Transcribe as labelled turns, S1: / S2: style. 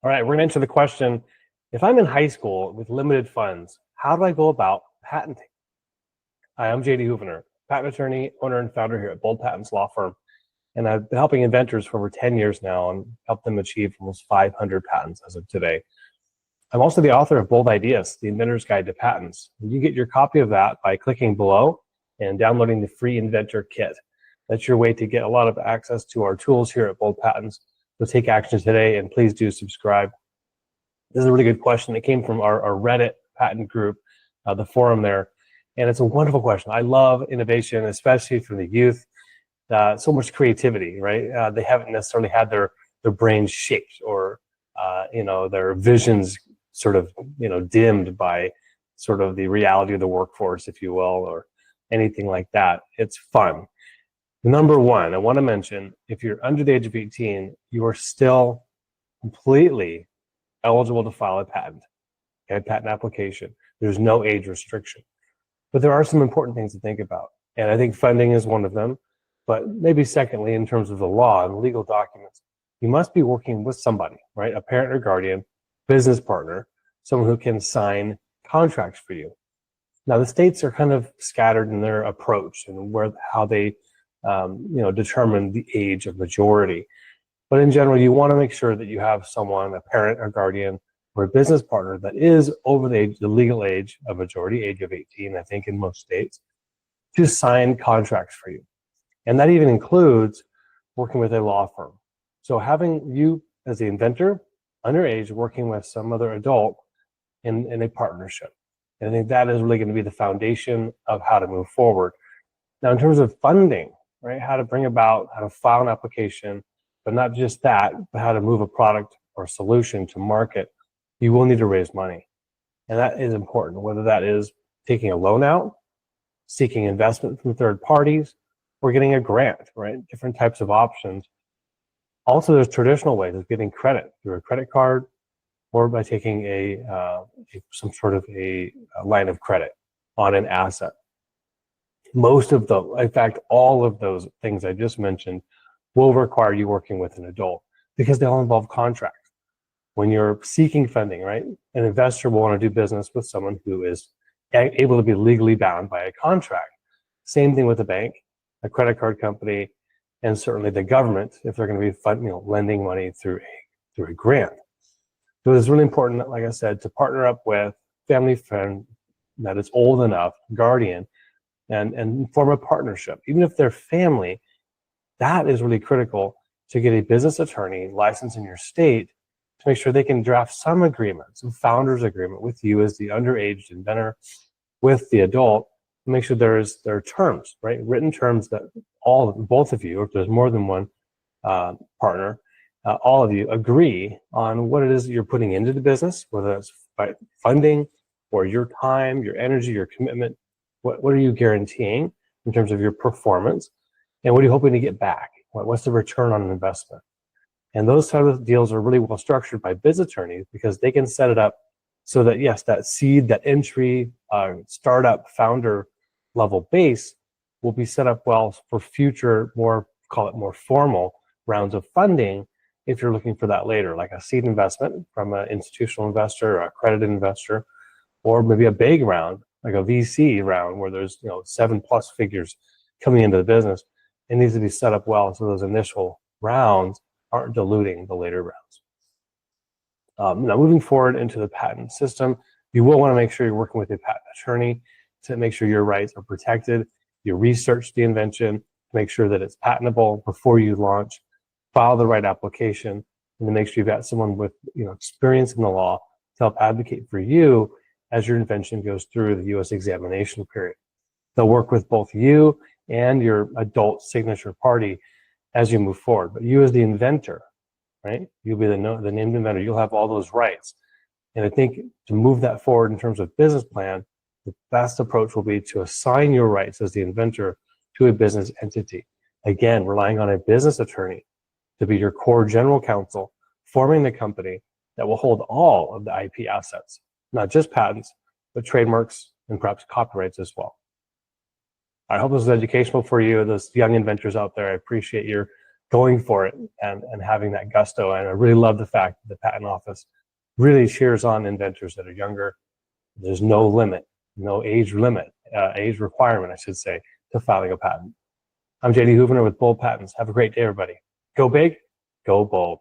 S1: All right, we're going to answer the question, if I'm in high school with limited funds, how do I go about patenting? Hi, I'm JD Houvener, patent attorney, owner, and founder here at Bold Patents Law Firm. And I've been helping inventors for over 10 years now and helped them achieve almost 500 patents as of today. I'm also the author of Bold Ideas, the Inventor's Guide to Patents. You get your copy of that by clicking below and downloading the free Inventor Kit. That's your way to get a lot of access to our tools here at Bold Patents. So take action today, and please do subscribe. This is a really good question. It came from our Reddit patent group, the forum there, and it's a wonderful question. I love innovation, especially from the youth. So much creativity, right? They haven't necessarily had their brains shaped or their visions sort of dimmed by sort of the reality of the workforce, if you will, or anything like that. It's fun. Number one, I want to mention, if you're under the age of 18, you are still completely eligible to file a patent, okay, patent application. There's no age restriction. But there are some important things to think about. And I think funding is one of them. But maybe secondly, in terms of the law and legal documents, you must be working with somebody, right? A parent or guardian, business partner, someone who can sign contracts for you. Now, the states are kind of scattered in their approach and how they determine the age of majority. But in general, you want to make sure that you have someone, a parent or guardian, or a business partner that is over the legal age of majority, age of 18, I think in most states, to sign contracts for you. And that even includes working with a law firm. So having you as the inventor, underage, working with some other adult in a partnership. And I think that is really going to be the foundation of how to move forward. Now, in terms of funding, right, how to file an application, but not just that, but how to move a product or solution to market, you will need to raise money. And that is important, whether that is taking a loan out, seeking investment from third parties, or getting a grant, right? Different types of options. Also, there's traditional ways of getting credit through a credit card or by taking some sort of a line of credit on an asset. In fact, all of those things I just mentioned will require you working with an adult because they all involve contracts. When you're seeking funding, right, an investor will want to do business with someone who is able to be legally bound by a contract. Same thing with a bank, a credit card company, and certainly the government if they're going to be lending money through a grant. So it's really important, like I said, to partner up with family friend that is old enough, guardian, and form a partnership. Even if they're family, that is really critical to get a business attorney licensed in your state to make sure they can draft some agreement, some founder's agreement with you as the underage inventor, with the adult, to make sure there are terms, right? Written terms that both of you, or if there's more than one partner, all of you agree on what it is that you're putting into the business, whether it's funding or your time, your energy, your commitment. What are you guaranteeing in terms of your performance? And what are you hoping to get back? What's the return on an investment? And those type of deals are really well structured by business attorneys because they can set it up so that, yes, that seed, that entry, startup, founder level base will be set up well for future, more formal rounds of funding if you're looking for that later, like a seed investment from an institutional investor or accredited investor, or maybe a big round, like a VC round where there's 7+ figures coming into the business. It needs to be set up well so those initial rounds aren't diluting the later rounds. Now, moving forward into the patent system, you will want to make sure you're working with a patent attorney to make sure your rights are protected. You research the invention to make sure that it's patentable before you launch, file the right application, and to make sure you've got someone with experience in the law to help advocate for you as your invention goes through the U.S. examination period. They'll work with both you and your adult signature party as you move forward. But you as the inventor, right? You'll be the named inventor. You'll have all those rights. And I think to move that forward in terms of business plan, the best approach will be to assign your rights as the inventor to a business entity. Again, relying on a business attorney to be your core general counsel, forming the company that will hold all of the IP assets, not just patents, but trademarks and perhaps copyrights as well. I hope this was educational for you, those young inventors out there. I appreciate your going for it and having that gusto. And I really love the fact that the patent office really cheers on inventors that are younger. There's no limit, no age limit, age requirement, I should say, to filing a patent. I'm JD Houvener with Bold Patents. Have a great day, everybody. Go big, go bold.